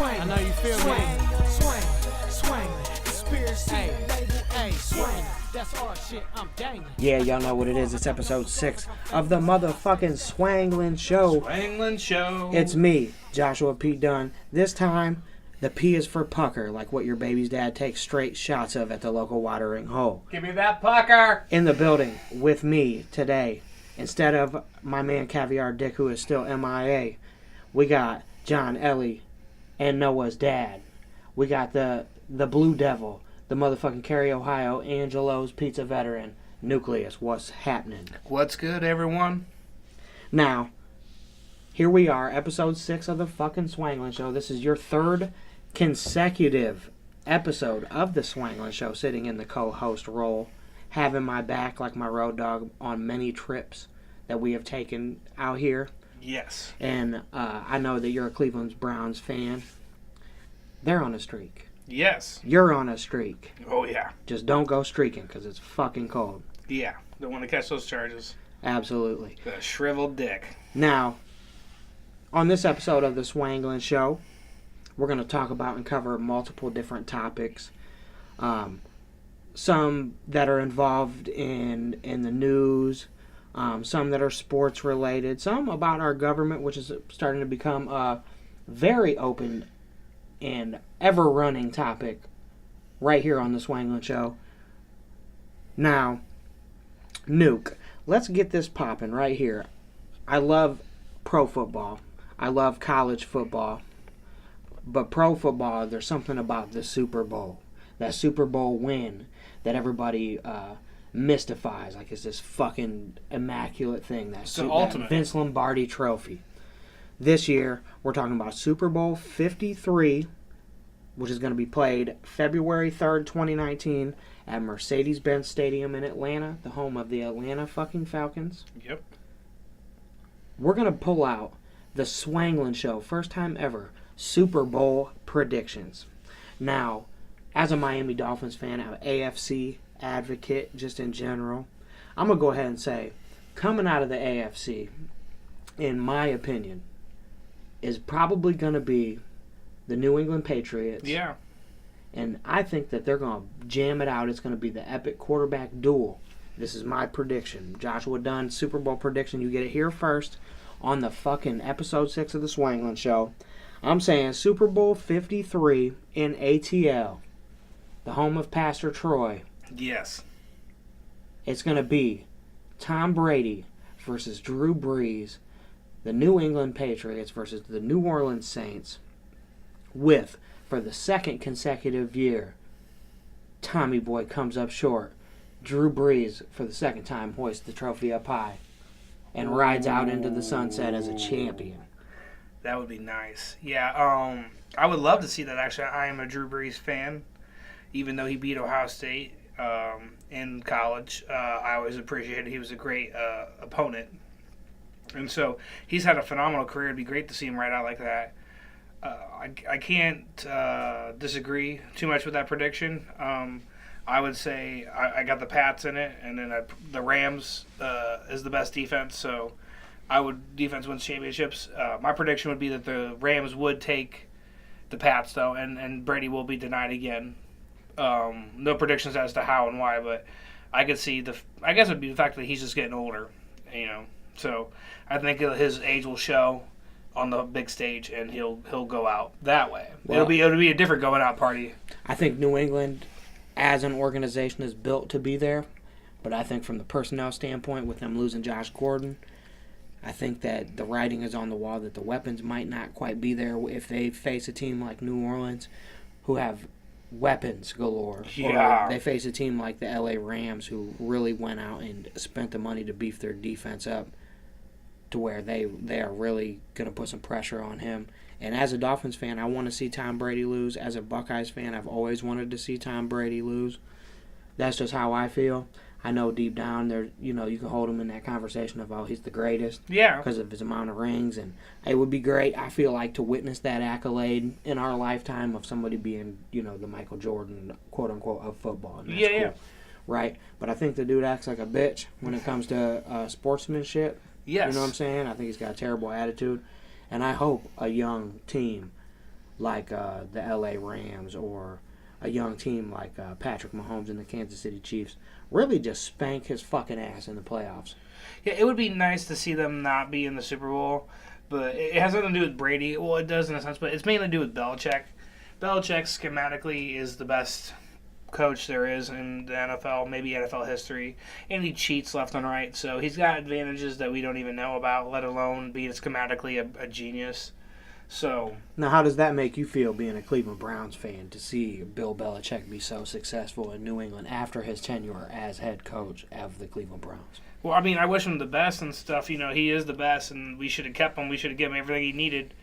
I know you feel me. That's our shit. I'm dangling. Yeah, y'all know what it is. It's episode 6 of the motherfucking Swanglin Show. Swanglin Show. It's me, Joshua P. Dunn. This time, the P is for pucker, like what your baby's dad takes straight shots of at the local watering hole. Give me that pucker. In the building with me today, instead of my man Caviar Dick, who is still MIA, we got John, Ellie, and Noah's dad. We got the Blue Devil, the motherfucking Cary, Ohio, Angelo's Pizza veteran, Newkleus. What's happening? What's good, everyone? Now, here we are, episode 6 of the fucking Swanglin Show. This is your third consecutive episode of the Swanglin Show, sitting in the co-host role, having my back like my road dog on many trips that we have taken out here. Yes. And I know that you're a Cleveland Browns fan. They're on a streak. Yes. You're on a streak. Oh, yeah. Just don't go streaking because it's fucking cold. Yeah. Don't want to catch those charges. Absolutely. The shriveled dick. Now, on this episode of the Swanglin Show, we're going to talk about and cover multiple different topics. Some that are involved in the news, some that are sports related, some about our government, which is starting to become a very open and ever-running topic right here on the Swanglin Show. Now, Nuke, let's get this popping right here. I love pro football. I love college football. But pro football, there's something about the Super Bowl. That Super Bowl win that everybody mystifies. Like it's this fucking immaculate thing. That ultimate. Vince Lombardi trophy. This year, we're talking about Super Bowl 53, which is going to be played February 3rd, 2019 at Mercedes-Benz Stadium in Atlanta, the home of the Atlanta fucking Falcons. Yep. We're going to pull out the Swanglin Show, first time ever, Super Bowl predictions. Now, as a Miami Dolphins fan, I'm an AFC advocate just in general. I'm going to go ahead and say, coming out of the AFC, in my opinion, is probably going to be the New England Patriots. Yeah. And I think that they're going to jam it out. It's going to be the epic quarterback duel. This is my prediction. Joshua Dunn, Super Bowl prediction. You get it here first on the fucking episode 6 of the Swanglin Show. I'm saying Super Bowl 53 in ATL, the home of Pastor Troy. Yes. It's going to be Tom Brady versus Drew Brees, the New England Patriots versus the New Orleans Saints, with, for the second consecutive year, Tommy Boy comes up short. Drew Brees, for the second time, hoists the trophy up high and rides out into the sunset as a champion. That would be nice. Yeah, I would love to see that, actually. I am a Drew Brees fan, even though he beat Ohio State in college. I always appreciated he was a great opponent. And so he's had a phenomenal career. It'd be great to see him ride out like that. I can't disagree too much with that prediction. I would say I got the Pats in it, and then the Rams is the best defense. So defense wins championships. My prediction would be that the Rams would take the Pats, though, and Brady will be denied again. No predictions as to how and why, but I could see I guess it would be the fact that he's just getting older, you know. So I think his age will show on the big stage, and he'll go out that way. Well, it'll be a different going out party. I think New England, as an organization, is built to be there, but I think from the personnel standpoint, with them losing Josh Gordon, I think that the writing is on the wall that the weapons might not quite be there if they face a team like New Orleans, who have weapons galore. Yeah. Or they face a team like the LA Rams, who really went out and spent the money to beef their defense up to where they are really going to put some pressure on him. And as a Dolphins fan, I want to see Tom Brady lose. As a Buckeyes fan, I've always wanted to see Tom Brady lose. That's just how I feel. I know deep down there, you can hold him in that conversation of, oh, he's the greatest. Yeah. Because of his amount of rings. And it would be great, I feel like, to witness that accolade in our lifetime of somebody being, the Michael Jordan, quote-unquote, of football. And that's cool. right? But I think the dude acts like a bitch when it comes to sportsmanship. Yes. You know what I'm saying? I think he's got a terrible attitude. And I hope a young team like the LA Rams or a young team like Patrick Mahomes and the Kansas City Chiefs really just spank his fucking ass in the playoffs. Yeah, it would be nice to see them not be in the Super Bowl, but it has nothing to do with Brady. Well, it does in a sense, but it's mainly to do with Belichick. Belichick schematically is the best coach there is in the NFL, maybe NFL history, and he cheats left and right, so he's got advantages that we don't even know about, let alone being schematically a genius. So now, how does that make you feel being a Cleveland Browns fan to see Bill Belichick be so successful in New England after his tenure as head coach of the Cleveland Browns? Well, I mean, I wish him the best and stuff. You know, he is the best, and we should have kept him. We should have given him everything he needed.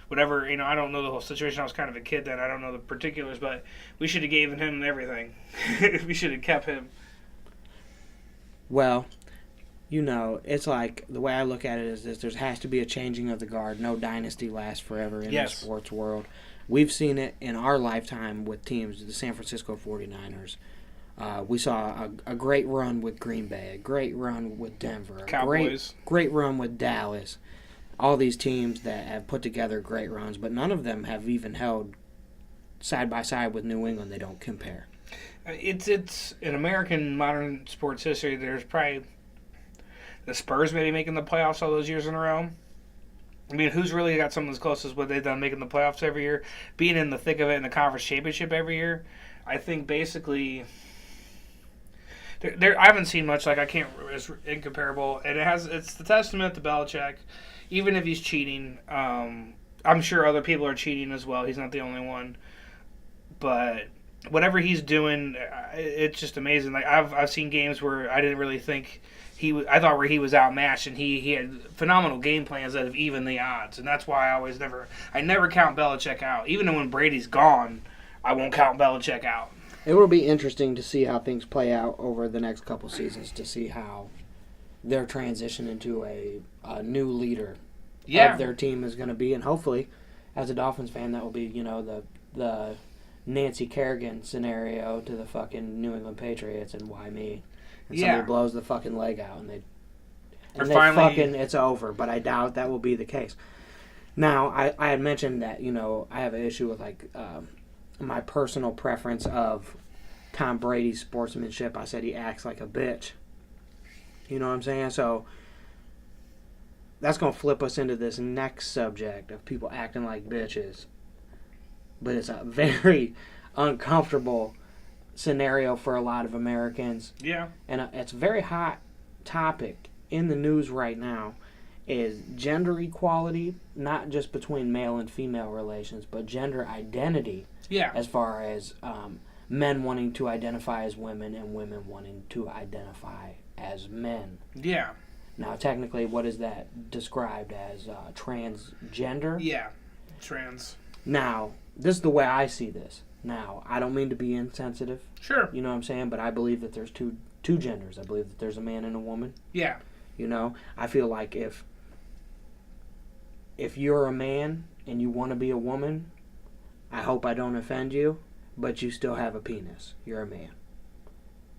Whatever, you know, I don't know the whole situation. I was kind of a kid then. I don't know the particulars, but we should have given him everything. We should have kept him. Well, you know, it's like the way I look at it is this: there has to be a changing of the guard. No dynasty lasts forever in the sports world. We've seen it in our lifetime with teams, the San Francisco 49ers. We saw a great run with Green Bay, a great run with Denver, Cowboys. Great run with Dallas. All these teams that have put together great runs, but none of them have even held side by side with New England. They don't compare. It's in American modern sports history. There's probably the Spurs maybe making the playoffs all those years in a row. I mean, who's really got something as close as what they've done making the playoffs every year, being in the thick of it in the conference championship every year? I think basically. I haven't seen much. Like I can't. It's incomparable, and it's the testament to Belichick. Even if he's cheating, I'm sure other people are cheating as well. He's not the only one. But whatever he's doing, it's just amazing. Like I've seen games where I didn't really think I thought where he was outmatched, and he had phenomenal game plans that have evened the odds, and that's why I never count Belichick out. Even when Brady's gone, I won't count Belichick out. It will be interesting to see how things play out over the next couple seasons to see how their transition into a new leader of their team is going to be. And hopefully, as a Dolphins fan, that will be, you know, the Nancy Kerrigan scenario to the fucking New England Patriots and why me. And somebody blows the fucking leg out and it's over. But I doubt that will be the case. Now, I had mentioned that, you know, I have an issue with, like, my personal preference of Tom Brady's sportsmanship. I said he acts like a bitch. You know what I'm saying? So that's going to flip us into this next subject of people acting like bitches. But it's a very uncomfortable scenario for a lot of Americans. Yeah. And it's a very hot topic in the news right now is gender equality, not just between male and female relations, but gender identity. Yeah. As far as men wanting to identify as women and women wanting to identify as men. Yeah. Now, technically, what is that described as? Transgender? Yeah. Trans. Now, this is the way I see this. Now, I don't mean to be insensitive. Sure. You know what I'm saying? But I believe that there's two genders. I believe that there's a man and a woman. Yeah. You know? I feel like if you're a man and you want to be a woman, I hope I don't offend you, but you still have a penis. You're a man.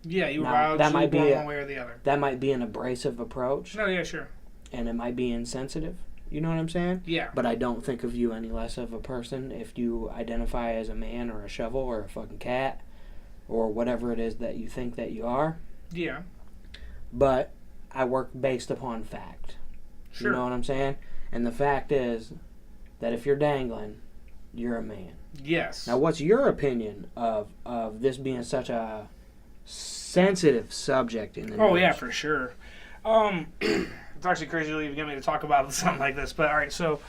Yeah, you were might be one way or the other. That might be an abrasive approach. No, yeah, sure. And it might be insensitive. You know what I'm saying? Yeah. But I don't think of you any less of a person if you identify as a man or a shovel or a fucking cat or whatever it is that you think that you are. Yeah. But I work based upon fact. Sure. You know what I'm saying? And the fact is that if you're dangling, you're a man. Yes. Now, what's your opinion of this being such a sensitive subject in the news? Oh, yeah, for sure. It's actually crazy to even get me to talk about something like this. But, all right, so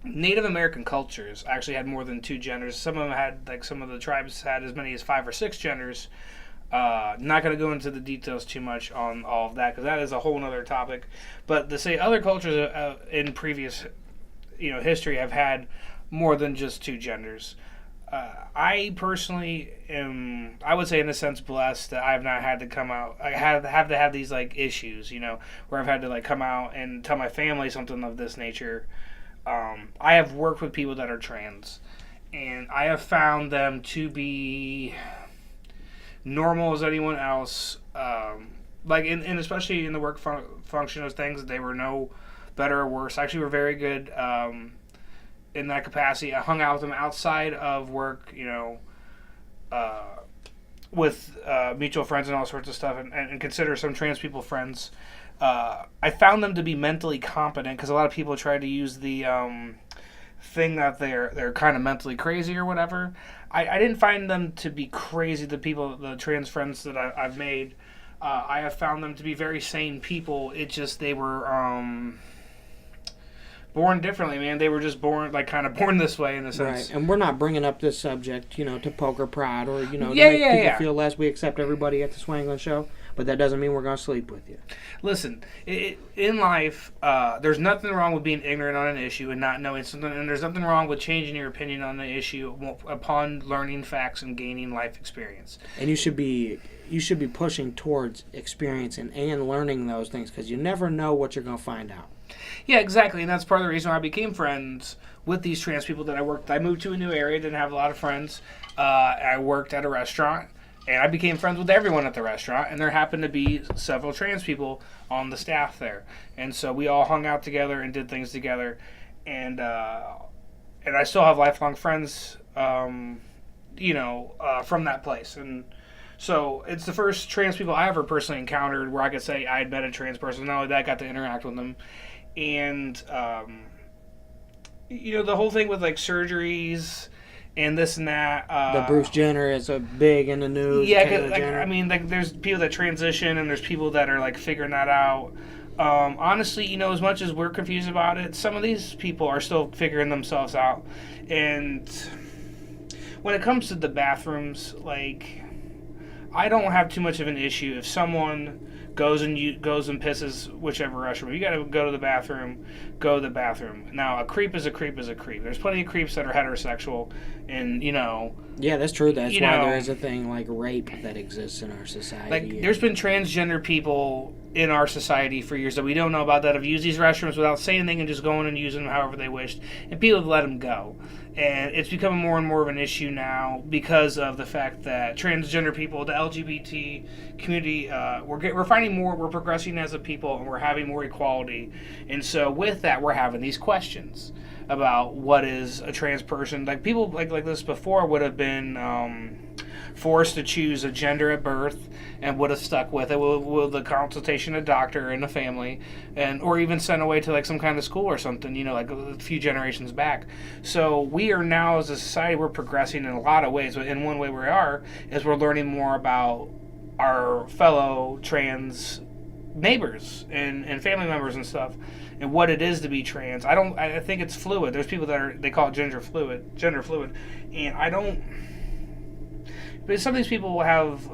Native American cultures actually had more than two genders. Some of them had, like, some of the tribes had as many as 5 or 6 genders. Not going to go into the details too much on all of that because that is a whole other topic. But to say other cultures in previous, history have had more than just 2 genders. I personally am, I would say in a sense, blessed that I have not had to come out. I have to have these like issues, where I've had to like come out and tell my family something of this nature. I have worked with people that are trans, and I have found them to be normal as anyone else. Like, and especially in the work function of things, they were no better or worse. Actually, were very good in that capacity. I hung out with them outside of work, with mutual friends and all sorts of stuff, and consider some trans people friends. I found them to be mentally competent, because a lot of people try to use the thing that they're kind of mentally crazy or whatever. I didn't find them to be crazy. The trans friends that I've made, I have found them to be very sane people. It just they were born differently, man. They were just born, like, kind of born this way in a sense. Right, and we're not bringing up this subject, to poke or prod or, to make people feel less. We accept everybody at the Swanglin show, but that doesn't mean we're going to sleep with you. Listen, in life, there's nothing wrong with being ignorant on an issue and not knowing something, and there's nothing wrong with changing your opinion on the issue upon learning facts and gaining life experience. And you should be pushing towards experiencing and learning those things, because you never know what you're going to find out. Yeah, exactly, and that's part of the reason why I became friends with these trans people that I worked. I moved to a new area, didn't have a lot of friends. I worked at a restaurant, and I became friends with everyone at the restaurant, and there happened to be several trans people on the staff there. And so we all hung out together and did things together, and I still have lifelong friends, from that place. And so it's the first trans people I ever personally encountered where I could say I had met a trans person. Not only that, I got to interact with them. And, the whole thing with, like, surgeries and this and that. The Bruce Jenner is a big in the news. Yeah, there's people that transition and there's people that are, like, figuring that out. Honestly, as much as we're confused about it, some of these people are still figuring themselves out. And when it comes to the bathrooms, like, I don't have too much of an issue if someone goes and pisses whichever restroom. You got to go to the bathroom. Go to the bathroom. Now, a creep is a creep is a creep. There's plenty of creeps that are heterosexual, and Yeah, that's true. That's why there is a thing like rape that exists in our society. Like, there's been transgender people in our society for years that we don't know about that have used these restrooms without saying anything and just going and using them however they wished, and people have let them go. And it's becoming more and more of an issue now because of the fact that transgender people, the LGBT community, we're finding more, we're progressing as a people, and we're having more equality. And so with that, we're having these questions about what is a trans person. Like, people like this before would have been forced to choose a gender at birth and would have stuck with it with the consultation of a doctor and a family, or even sent away to, like, some kind of school or something, like a few generations back. So we are now, as a society, we're progressing in a lot of ways. But in one way we are is we're learning more about our fellow trans neighbors and family members and stuff, and what it is to be trans. I think it's fluid. There's people that they call it gender fluid, and I don't. But some of these people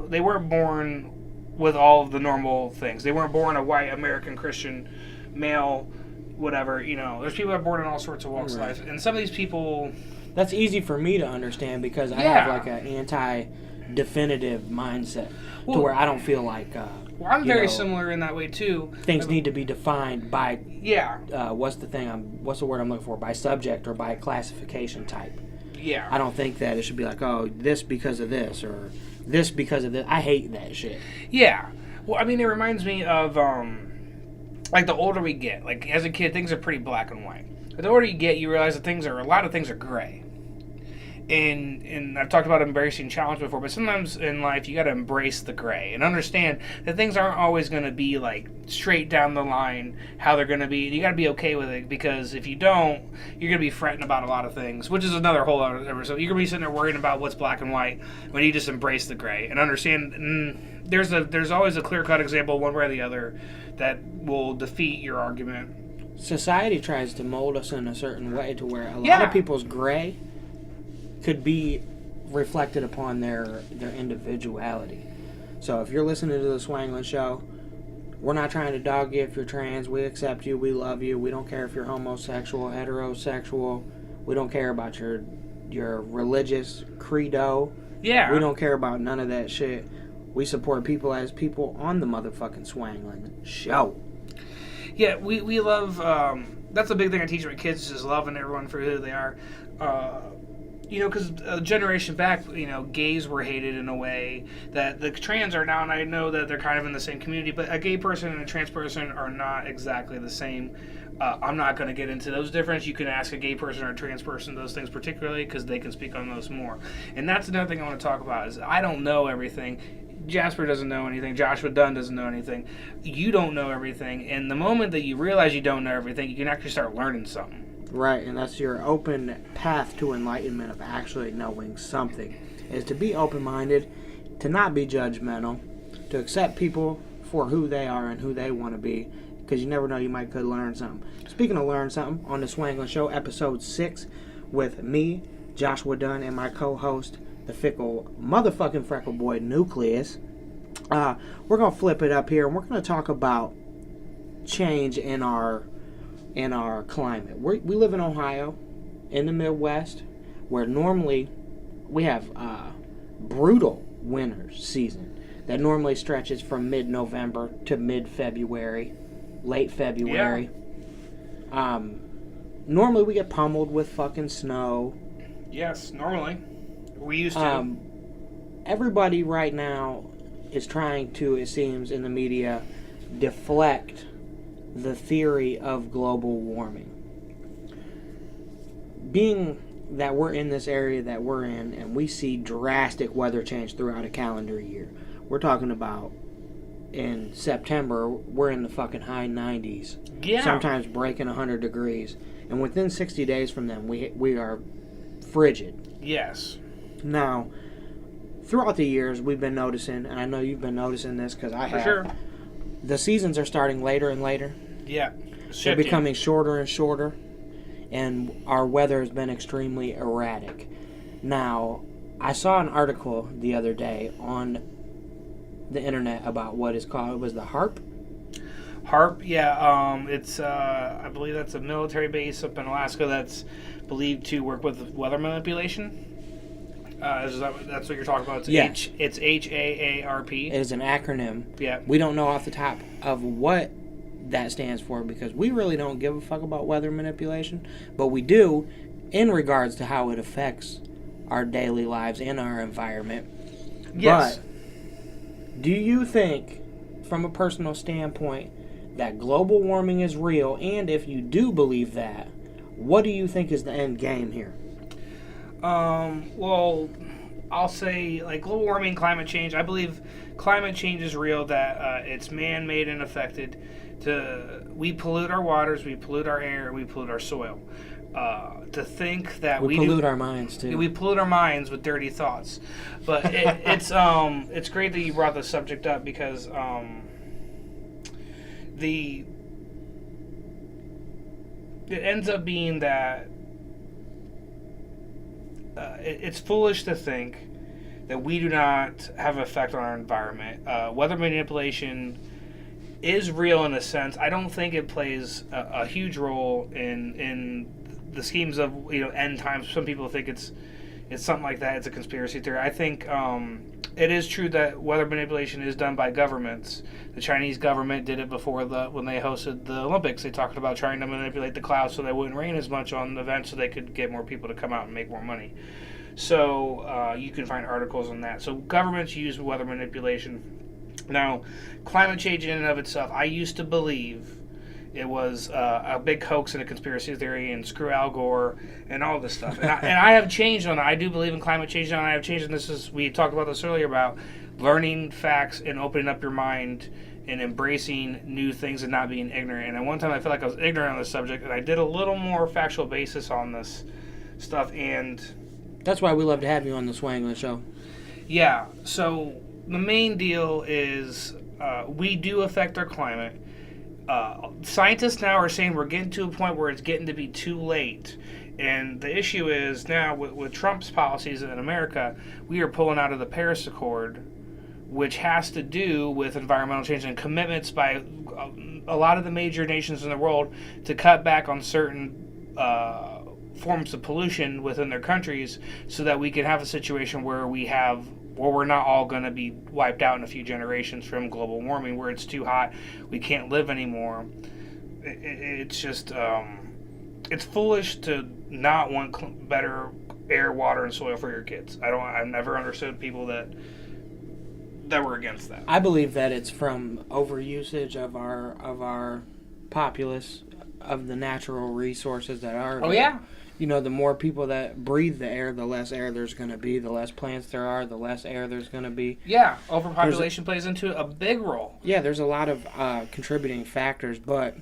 they weren't born with all of the normal things. They weren't born a white American Christian male, whatever. There's people that are born in all sorts of walks of life, and some of these people. That's easy for me to understand because I have like an anti-definitive mindset to where I don't feel like. Well, I'm very similar in that way too. Things need to be defined by. Yeah. What's the word I'm looking for? By subject or by classification type. Yeah. I don't think that it should be like, oh, this because of this or this because of this. I hate that shit. Yeah. Well, I mean, it reminds me of, like, the older we get. Like, as a kid, things are pretty black and white. But the older you get, you realize that a lot of things are gray. And I've talked about embracing challenge before, but sometimes in life you got to embrace the gray and understand that things aren't always going to be like straight down the line how they're going to be. You got to be okay with it, because if you don't, you're going to be fretting about a lot of things, which is another whole other episode. You're going to be sitting there worrying about what's black and white when you just embrace the gray and understand. There's always a clear-cut example one way or the other that will defeat your argument. Society tries to mold us in a certain way to where a lot of people's gray could be reflected upon their individuality. So if you're listening to the Swanglin show, we're not trying to dog you if you're trans. We accept you. We love you. We don't care if you're homosexual, heterosexual. We don't care about your religious credo. Yeah. We don't care about none of that shit. We support people as people on the motherfucking Swanglin show. Yeah, we love. That's a big thing I teach my kids, is loving everyone for who they are. Because a generation back, gays were hated in a way that the trans are now, and I know that they're kind of in the same community, but a gay person and a trans person are not exactly the same. I'm not going to get into those differences. You can ask a gay person or a trans person those things particularly because they can speak on those more. And that's another thing I want to talk about is I don't know everything. Jasper doesn't know anything. Joshua Dunn doesn't know anything. You don't know everything. And the moment that you realize you don't know everything, you can actually start learning something. Right, and that's your open path to enlightenment of actually knowing something, is to be open-minded, to not be judgmental, to accept people for who they are and who they want to be, because you never know, you could learn something. Speaking of learn something, on the Swanglin Show, episode 6, with me, Joshua Dunn, and my co-host, the fickle motherfucking freckle boy, Newkleus, we're going to flip it up here, and we're going to talk about change in our climate. We live in Ohio, in the Midwest, where normally we have brutal winter season that normally stretches from mid-November to mid-February, late February. Yeah. Normally we get pummeled with fucking snow. Yes, normally. We used to. Everybody right now is trying to, it seems, in the media, deflect the theory of global warming. Being that we're in this area that we're in and we see drastic weather change throughout a calendar year. We're talking about in September, we're in the fucking high 90s. Yeah. Sometimes breaking 100 degrees. And within 60 days from them, we are frigid. Yes. Now, throughout the years, we've been noticing, and I know you've been noticing this because I have. For sure. The seasons are starting later and later. Yeah. They're becoming shorter and shorter, and our weather has been extremely erratic. Now, I saw an article the other day on the internet about what is called, it was the HARP? HARP, yeah. It's, I believe that's a military base up in Alaska that's believed to work with weather manipulation. That's what you're talking about? It's it's HAARP. It is an acronym. Yeah. We don't know off the top of what that stands for because we really don't give a fuck about weather manipulation, but we do in regards to how it affects our daily lives and our environment. Yes. But do you think, from a personal standpoint, that global warming is real? And if you do believe that, what do you think is the end game here? Well, I'll say, like, global warming, climate change. I believe climate change is real, that it's man-made and affected. We pollute our waters, we pollute our air, we pollute our soil. To think that we pollute our minds, too. We pollute our minds with dirty thoughts. But it's great that you brought this subject up because it ends up being that it's foolish to think that we do not have an effect on our environment. Weather manipulation is real in a sense. I don't think it plays a huge role in the schemes of end times. Some people think it's something like that. It's a conspiracy theory. I think it is true that weather manipulation is done by governments. The Chinese government did it before when they hosted the Olympics. They talked about trying to manipulate the clouds so they wouldn't rain as much on the event so they could get more people to come out and make more money. So you can find articles on that. So governments use weather manipulation. Now, climate change in and of itself, I used to believe it was a big hoax and a conspiracy theory and screw Al Gore and all this stuff. And I have changed on it. I do believe in climate change and I have changed. And we talked about this earlier about learning facts and opening up your mind and embracing new things and not being ignorant. And at one time I felt like I was ignorant on this subject, and I did a little more factual basis on this stuff. And that's why we love to have you on the Swanglin Show. Yeah. So the main deal is we do affect our climate. Scientists now are saying we're getting to a point where it's getting to be too late. And the issue is now with Trump's policies in America, we are pulling out of the Paris Accord, which has to do with environmental change and commitments by a lot of the major nations in the world to cut back on certain forms of pollution within their countries so that we can have a situation where we're not all going to be wiped out in a few generations from global warming, where it's too hot, we can't live anymore. It's just, it's foolish to not want better air, water, and soil for your kids. I've never understood people that were against that. I believe that it's from overusage of our populace, of the natural resources that are. Oh yeah. You know, the more people that breathe the air, the less air there's going to be. The less plants there are, the less air there's going to be. Yeah, overpopulation plays into a big role. Yeah, there's a lot of contributing factors, but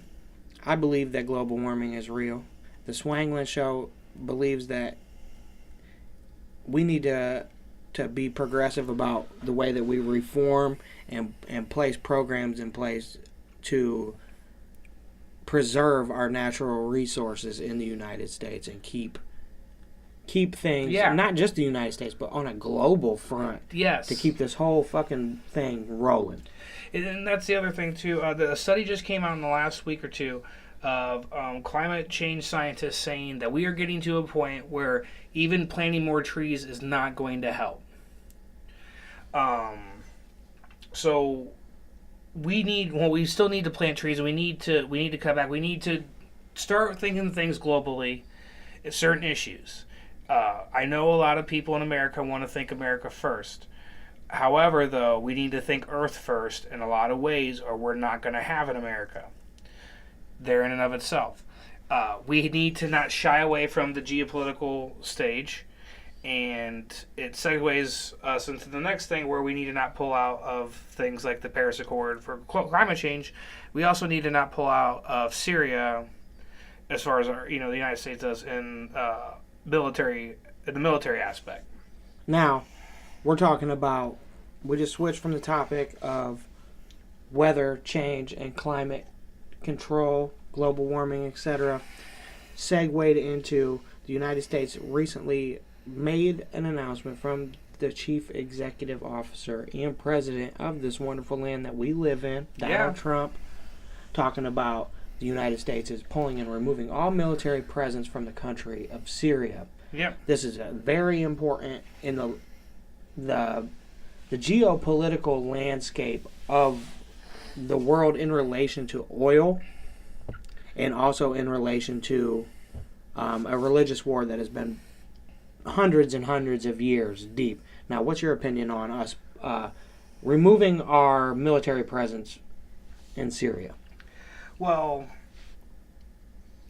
I believe that global warming is real. The Swanglin show believes that we need to be progressive about the way that we reform and place programs in place to preserve our natural resources in the United States and keep things, not just the United States, but on a global front. Yes. To keep this whole fucking thing rolling. And that's the other thing, too. The study just came out in the last week or two of climate change scientists saying that we are getting to a point where even planting more trees is not going to help. So we still need to plant trees, and we need to cut back. We need to start thinking things globally at certain issues. I know a lot of people in America want to think America first. However, though, we need to think Earth first in a lot of ways, or we're not going to have an America there in and of itself. We need to not shy away from the geopolitical stage, and it segues us into the next thing where we need to not pull out of things like the Paris Accord for climate change. We also need to not pull out of Syria, as far as the United States does in the military aspect. Now, we're talking about, we just switched from the topic of weather change and climate control, global warming, etc., segued into the United States recently made an announcement from the chief executive officer and president of this wonderful land that we live in, Donald Trump, talking about the United States is pulling and removing all military presence from the country of Syria. Yeah. This is a very important in the geopolitical landscape of the world in relation to oil, and also in relation to a religious war that has been hundreds and hundreds of years deep. Now, what's your opinion on us removing our military presence in Syria? Well,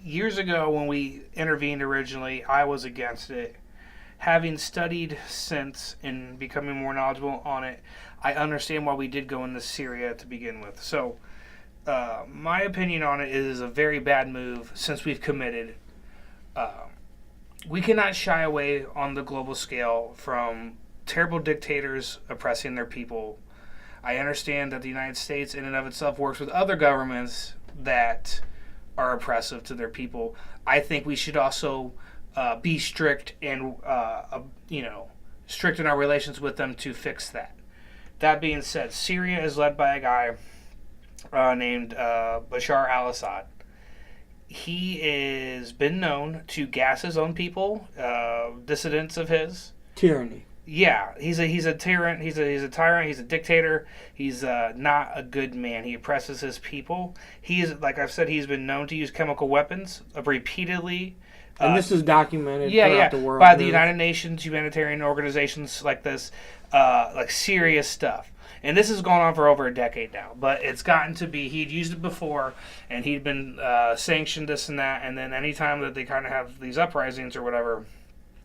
years ago when we intervened originally, I was against it. Having studied since and becoming more knowledgeable on it, I understand why we did go into Syria to begin with. So, my opinion on it is a very bad move since we've committed. We cannot shy away on the global scale from terrible dictators oppressing their people. I understand that the United States in and of itself works with other governments that are oppressive to their people. I think we should also be strict and strict in our relations with them to fix that. That being said, Syria is led by a guy named Bashar al-Assad. He has been known to gas his own people, dissidents of his. Tyranny. Yeah, he's a tyrant. He's a tyrant. He's a dictator. He's not a good man. He oppresses his people. Like I've said, he's been known to use chemical weapons repeatedly. And this is documented throughout the world. By the United Nations, humanitarian organizations like this, like serious stuff. And this has gone on for over a decade now. But it's gotten to be, he'd used it before, and he'd been sanctioned this and that, and then anytime that they kind of have these uprisings or whatever,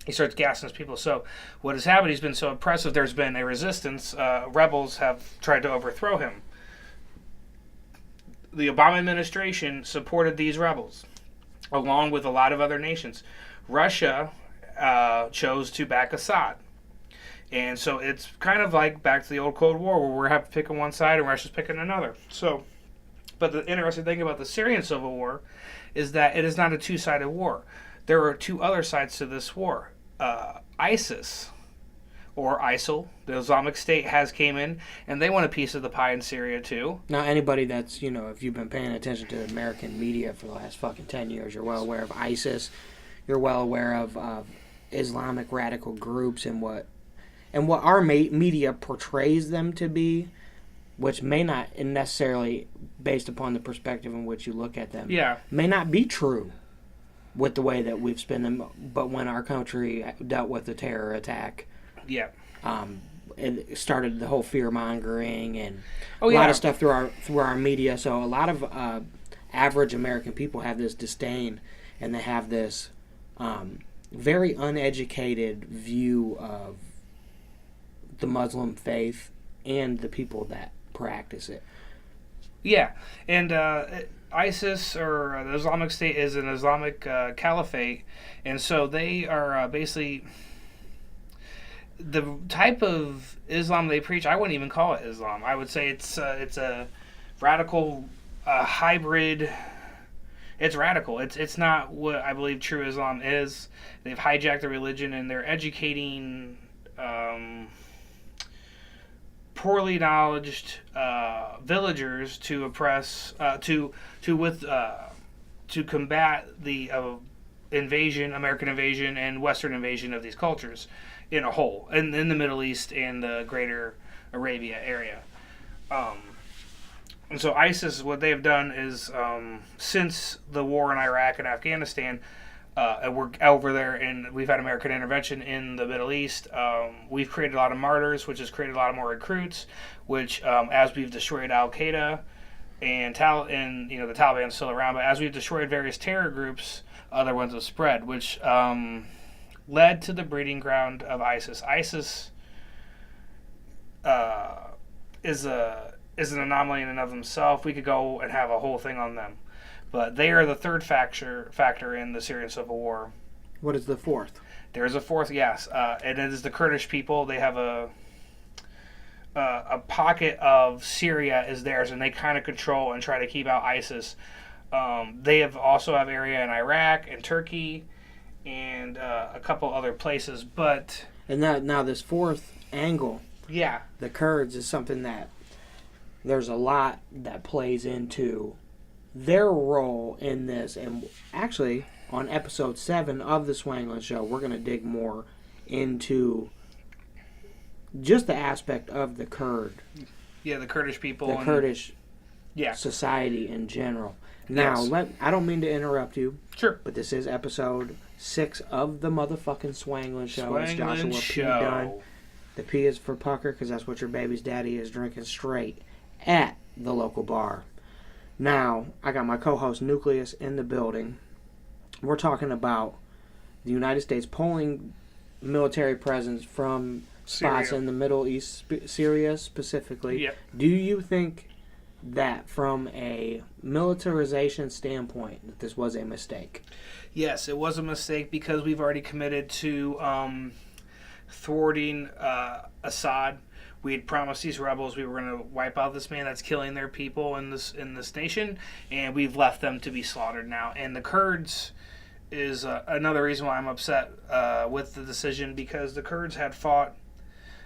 he starts gassing his people. So what has happened, he's been so oppressive, there's been a resistance. Rebels have tried to overthrow him. The Obama administration supported these rebels, along with a lot of other nations. Russia chose to back Assad. And so it's kind of like back to the old Cold War where we have to pick on one side and Russia's picking another. So, but the interesting thing about the Syrian civil war is that it is not a two-sided war. There are two other sides to this war. ISIS, or ISIL, the Islamic State, has came in, and they want a piece of the pie in Syria too. Now, anybody that's, if you've been paying attention to American media for the last fucking 10 years, you're well aware of ISIS. You're well aware of Islamic radical groups and what our media portrays them to be, which may not necessarily, based upon the perspective in which you look at them, may not be true. with the way that we've spent them. But when our country dealt with the terror attack, Yeah. it started the whole fear mongering and Oh, a lot yeah. of stuff through our media. So a lot of average American people have this disdain, and they have this very uneducated view of the Muslim faith and the people that practice it. Yeah, and ISIS, or the Islamic State, is an Islamic caliphate, and so they are basically the type of Islam they preach. I wouldn't even call it Islam. I would say it's a radical hybrid. It's radical. It's not what I believe true Islam is. They've hijacked the religion, and they're educating poorly knowledged villagers to oppress to combat the American invasion and Western invasion of these cultures in a whole, in the Middle East and the greater Arabia area. And so ISIS, what they have done is, since the war in Iraq and Afghanistan, and we're over there, and we've had American intervention in the Middle East. We've created a lot of martyrs, which has created a lot more recruits. Which, as we've destroyed Al Qaeda and the Taliban's still around, but as we've destroyed various terror groups, other ones have spread, which led to the breeding ground of ISIS. ISIS is an anomaly in and of themselves. We could go and have a whole thing on them. But they are the third factor in the Syrian civil war. What is the fourth? There is a fourth, yes, and it is the Kurdish people. They have a pocket of Syria is theirs, and they kind of control and try to keep out ISIS. They also have area in Iraq and Turkey, and a couple other places. But And now this fourth angle, yeah, the Kurds, is something that there's a lot that plays into their role in this. And actually, on episode 7 of the Swanglin Show, we're going to dig more into just the aspect of the Kurd. Yeah, the Kurdish people. The Kurdish yeah. society in general. Now, Yes. I don't mean to interrupt you, Sure. but this is episode 6 of the motherfucking Swanglin Show. It's Swanglin Joshua P. Dunn. Show. The P is for pucker, because that's what your baby's daddy is drinking straight at the local bar. Now, I got my co-host Newkleus in the building. We're talking about the United States pulling military presence from spots Syria. in the Middle East, Syria specifically. Yep. Do you think that from a militarization standpoint that this was a mistake? Yes, it was a mistake because we've already committed to thwarting Assad. We had promised these rebels we were going to wipe out this man that's killing their people in this nation, and we've left them to be slaughtered now. And the Kurds is another reason why I'm upset with the decision, because the Kurds had fought.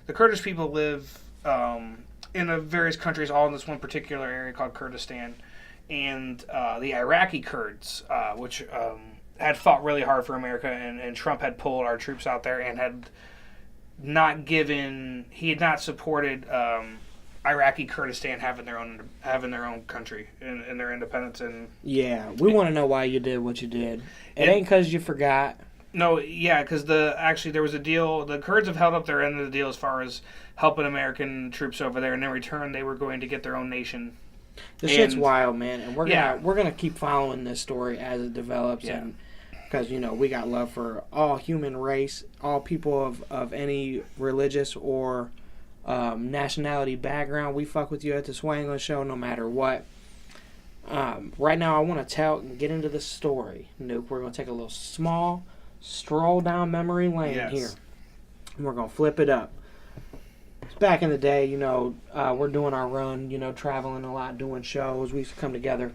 The Kurdish people live in various countries, all in this one particular area called Kurdistan, and the Iraqi Kurds, which had fought really hard for America, and Trump had pulled our troops out there and had he had not supported Iraqi Kurdistan having their own country and their independence. And yeah, we want to know why you did what you did. It ain't because you forgot. No, yeah, because there was a deal. The Kurds have held up their end of the deal as far as helping American troops over there, and in return they were going to get their own nation. This shit's wild, man, and we're Yeah. gonna keep following this story as it develops, Yeah. and because we got love for all human race, all people of any religious or nationality background. We fuck with you at the Swanglin Show no matter what. Right now, I want to get into the story, Nuke. We're gonna take a little small stroll down memory lane Yes. here, and we're gonna flip it up. Back in the day, we're doing our run, traveling a lot, doing shows. We used to come together,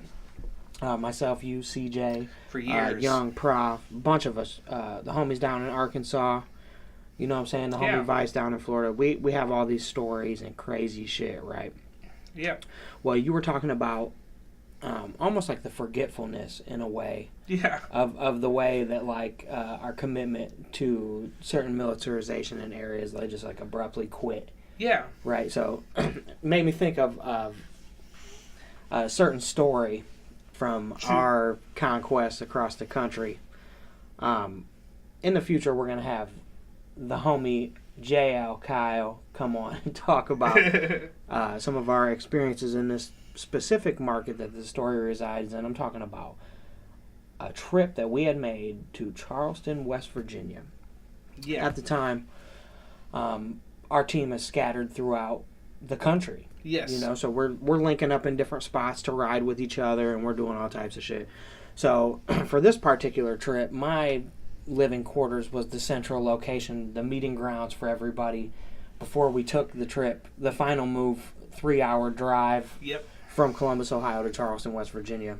myself, you, CJ, For years. Young, Prof, a bunch of us, the homies down in Arkansas, you know what I'm saying, the homie Yeah. Vice down in Florida. We have all these stories and crazy shit, right? Yep. Well, you were talking about almost like the forgetfulness in a way Yeah. of the way that our commitment to certain militarization in areas they just abruptly quit. Yeah. Right, so it made me think of a certain story from our conquest across the country. In the future, we're going to have the homie JL Kyle come on and talk about some of our experiences in this specific market that the story resides in. I'm talking about a trip that we had made to Charleston, West Virginia. Yeah. At the time, our team is scattered throughout the country. Yes. You know, so we're linking up in different spots to ride with each other, and we're doing all types of shit. So for this particular trip, my living quarters was the central location, the meeting grounds for everybody before we took the trip. The final move, 3-hour drive from Columbus, Ohio to Charleston, West Virginia.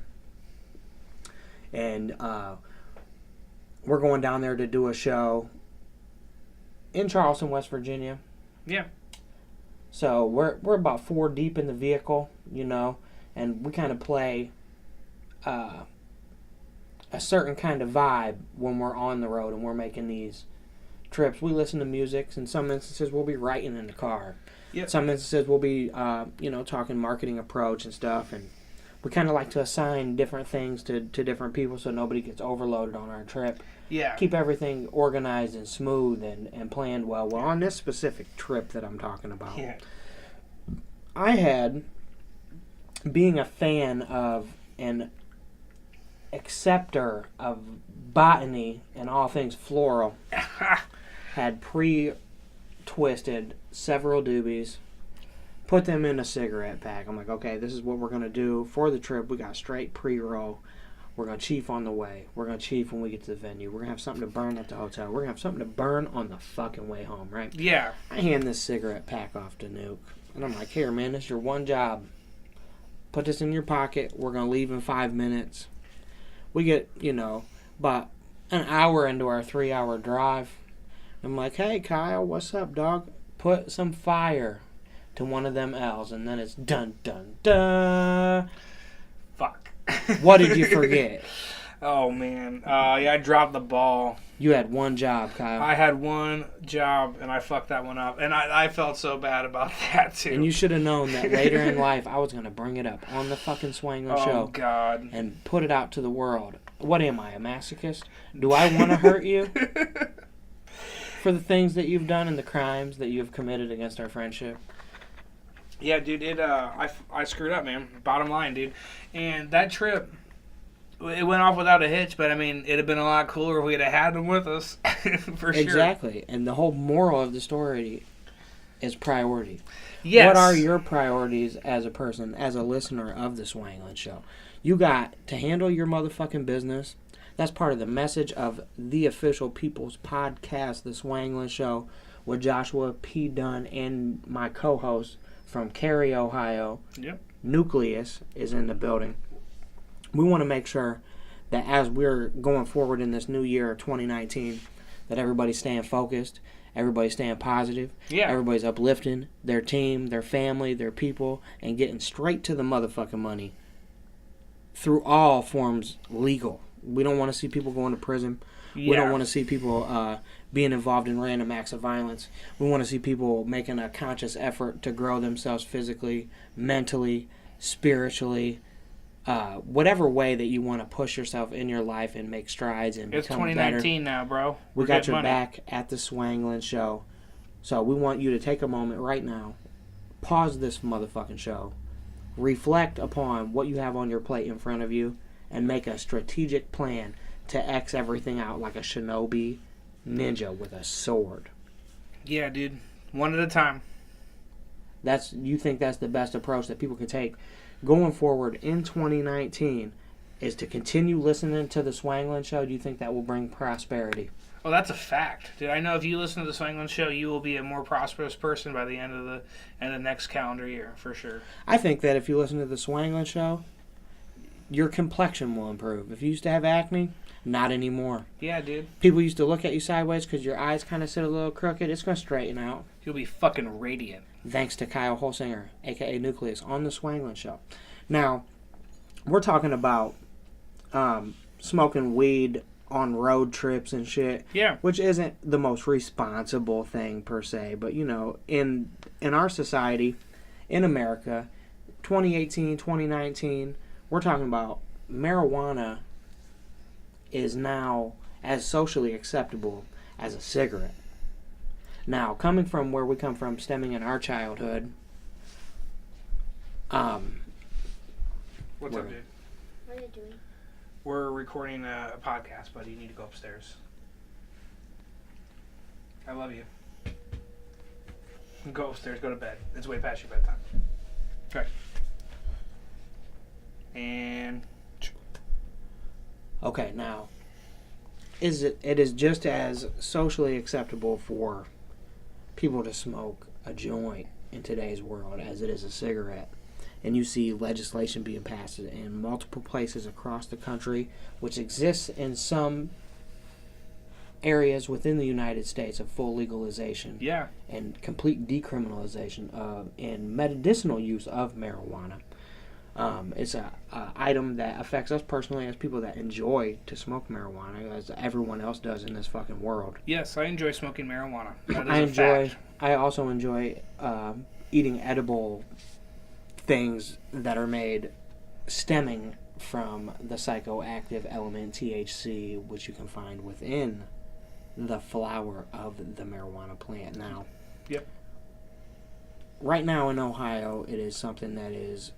And we're going down there to do a show in Charleston, West Virginia. Yeah. So we're about 4 deep in the vehicle, you know, and we kind of play a certain kind of vibe when we're on the road and we're making these trips. We listen to music. In some instances, we'll be writing in the car. Yep. Some instances, we'll be, talking marketing approach and stuff. And we kind of like to assign different things to different people so nobody gets overloaded on our trip. Yeah. Keep everything organized and smooth and planned well. Well, on this specific trip that I'm talking about, I had, being a fan of an acceptor of botany and all things floral, had pre-twisted several doobies, put them in a cigarette pack. I'm like, okay, this is what we're going to do for the trip. We got straight pre-roll. We're going to chief on the way. We're going to chief when we get to the venue. We're going to have something to burn at the hotel. We're going to have something to burn on the fucking way home, right? Yeah. I hand this cigarette pack off to Nuke. And I'm like, here, man, this is your one job. Put this in your pocket. We're going to leave in 5 minutes. We get, about an hour into our 3-hour drive. I'm like, hey, Kyle, what's up, dog? Put some fire to one of them L's, and then it's dun, dun, dun. Fuck. What did you forget? Oh, man. I dropped the ball. You had one job, Kyle. I had one job, and I fucked that one up. And I felt so bad about that, too. And you should have known that later in life I was going to bring it up on the fucking Swanglin show. Oh, God. And put it out to the world. What am I, a masochist? Do I want to hurt you for the things that you've done and the crimes that you have committed against our friendship? Yeah, dude, I screwed up, man. Bottom line, dude. And that trip, it went off without a hitch, but, I mean, it'd have been a lot cooler if we'd have had them with us, for sure. Exactly. And the whole moral of the story is priority. Yes. What are your priorities as a person, as a listener of the Swanglin show? You got to handle your motherfucking business. That's part of the message of the official People's Podcast, the Swanglin show, with Joshua P. Dunn and my co-host from Cary, Ohio. Yep. Newkleus is in the building. We want to make sure that as we're going forward in this new year of 2019, that everybody's staying focused, everybody's staying positive, everybody's uplifting their team, their family, their people, and getting straight to the motherfucking money through all forms legal. We don't want to see people going to prison. We don't want to see people being involved in random acts of violence. We want to see people making a conscious effort to grow themselves physically, mentally, spiritually, whatever way that you want to push yourself in your life and make strides and it's become better. It's 2019 now, bro. We got your back at the Swanglin show. So we want you to take a moment right now, pause this motherfucking show, reflect upon what you have on your plate in front of you, and make a strategic plan to X everything out like a shinobi ninja with a sword. Yeah, dude. One at a time. You think that's the best approach that people could take going forward in 2019 is to continue listening to the Swanglin show? Do you think that will bring prosperity? Oh, that's a fact, dude. I know if you listen to the Swanglin show, you will be a more prosperous person by the end of the next calendar year, for sure. I think that if you listen to the Swanglin show, your complexion will improve. If you used to have acne, not anymore. Yeah, dude. People used to look at you sideways because your eyes kind of sit a little crooked. It's going to straighten out. You'll be fucking radiant. Thanks to Kyle Holsinger, a.k.a. Newkleus, on the Swanglin show. Now, we're talking about smoking weed on road trips and shit. Yeah. Which isn't the most responsible thing per se. But, in our society, in America, 2018, 2019, we're talking about marijuana is now as socially acceptable as a cigarette. Now, coming from where we come from, stemming in our childhood, What's up, dude? What are you doing? We're recording a podcast, buddy. You need to go upstairs. I love you. Go upstairs. Go to bed. It's way past your bedtime. Okay. And okay, now, it is just as socially acceptable for people to smoke a joint in today's world as it is a cigarette. And you see legislation being passed in multiple places across the country, which exists in some areas within the United States of full legalization yeah, and complete decriminalization of and medicinal use of marijuana. It's a item that affects us personally as people that enjoy to smoke marijuana, as everyone else does in this fucking world. yes, I enjoy smoking marijuana. That is a fact. I also enjoy eating edible things that are made stemming from the psychoactive element THC, which you can find within the flower of the marijuana plant. Now, Yep. right now in Ohio, it is something that is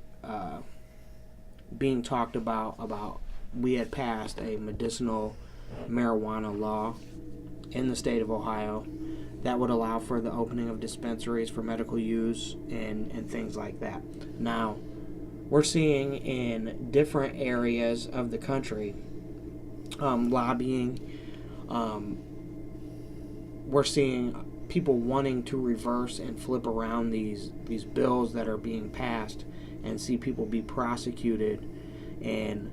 being talked about. We had passed a medicinal marijuana law in the state of Ohio that would allow for the opening of dispensaries for medical use and things like that. Now, we're seeing in different areas of the country lobbying. We're seeing people wanting to reverse and flip around these bills that are being passed and see people be prosecuted, and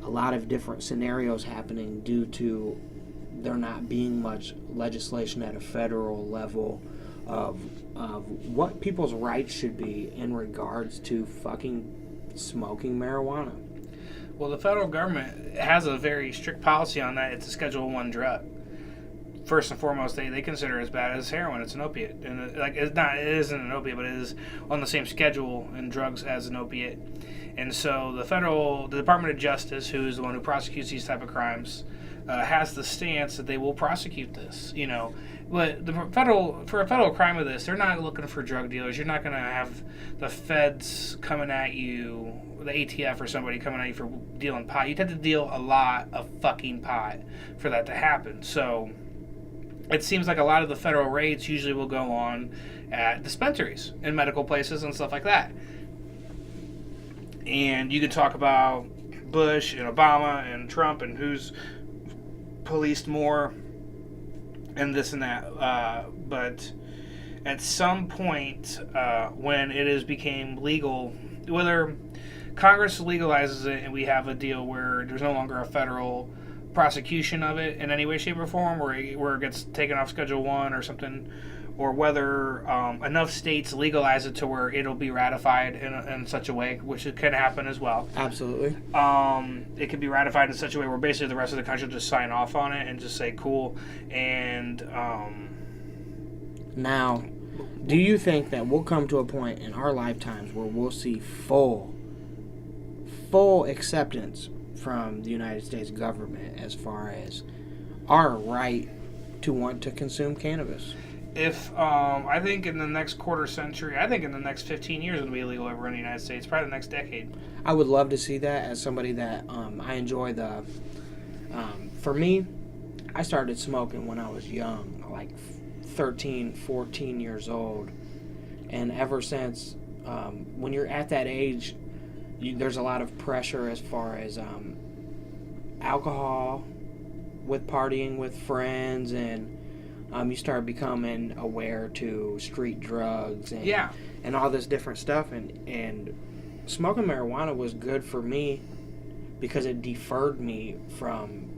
a lot of different scenarios happening due to there not being much legislation at a federal level of what people's rights should be in regards to fucking smoking marijuana. Well, the federal government has a very strict policy on that. It's a Schedule 1 drug. First and foremost, they consider it as bad as heroin. It's an opiate, and it isn't an opiate, but it is on the same schedule in drugs as an opiate. And so the Department of Justice, who is the one who prosecutes these type of crimes, has the stance that they will prosecute this. But for a federal crime of this, they're not looking for drug dealers. You're not going to have the feds coming at you, the ATF or somebody coming at you for dealing pot. You'd have to deal a lot of fucking pot for that to happen. So it seems like a lot of the federal raids usually will go on at dispensaries and medical places and stuff like that. And you can talk about Bush and Obama and Trump and who's policed more and this and that. But at some point, when it became legal, whether Congress legalizes it and we have a deal where there's no longer a federal prosecution of it in any way, shape, or form, where it gets taken off Schedule 1 or something, or whether enough states legalize it to where it'll be ratified in such a way, which it can happen as well. Absolutely. It can be ratified in such a way where basically the rest of the country will just sign off on it and just say cool. And now, do you think that we'll come to a point in our lifetimes where we'll see full acceptance from the United States government as far as our right to want to consume cannabis? If I think in the next quarter century, I think in the next 15 years it'll be illegal over in the United States, probably the next decade. I would love to see that as somebody that I enjoy the. For me, I started smoking when I was young, like 13, 14 years old. And ever since, when you're at that age, there's a lot of pressure as far as alcohol with partying with friends, and you start becoming aware to street drugs and all this different stuff. And smoking marijuana was good for me because it deferred me from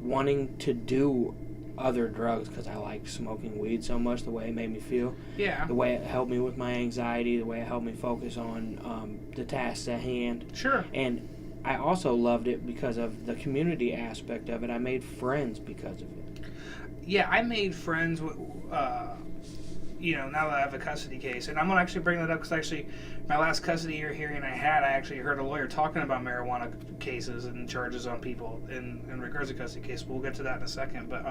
wanting to do other drugs, because I liked smoking weed so much, the way it made me feel, the way it helped me with my anxiety, the way it helped me focus on the tasks at hand. Sure. And I also loved it because of the community aspect of it. I made friends because of it. Yeah, I made friends with, now that I have a custody case, and I'm going to actually bring that up because actually my last custody hearing I actually heard a lawyer talking about marijuana cases and charges on people in regards to custody case. We'll get to that in a second. But,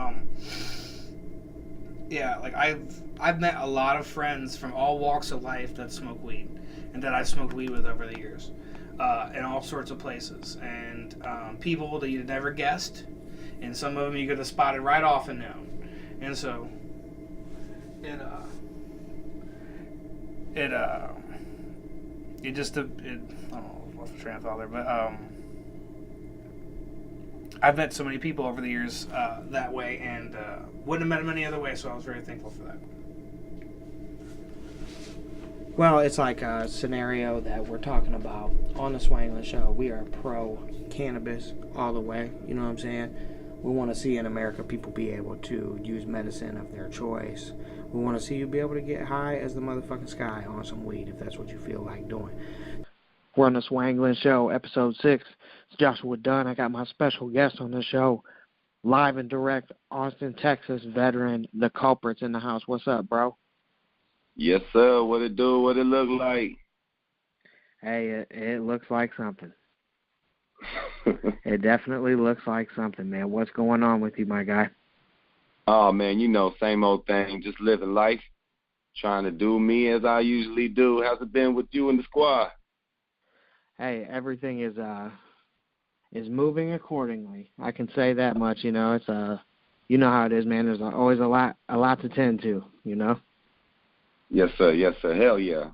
yeah, like I've met a lot of friends from all walks of life that smoke weed and that I've smoked weed with over the years in all sorts of places. And people that you'd never guessed, and some of them you could have spotted right off and known. And so it just I don't know what's the train of thought there, but I've met so many people over the years that way, and wouldn't have met them any other way, so I was very thankful for that. Well, it's like a scenario that we're talking about on the Swanglin show. We are pro cannabis all the way. You know what I'm saying? We want to see in America people be able to use medicine of their choice. We want to see you be able to get high as the motherfucking sky on some weed if that's what you feel like doing. We're on the Swanglin show, episode 6. It's Joshua Dunn. I got my special guest on the show, live and direct, Austin, Texas veteran, the Culprit's in the house. What's up, bro? Yes, sir. What it do? What it look like? Hey, it looks like something. It definitely looks like something, man. What's going on with you, my guy? Oh, man, same old thing. Just living life, trying to do me as I usually do. How's it been with you and the squad? Hey, everything is moving accordingly. I can say that much. It's you know how it is, man. There's always a lot to tend to. Yes, sir. Yes, sir. Hell yeah.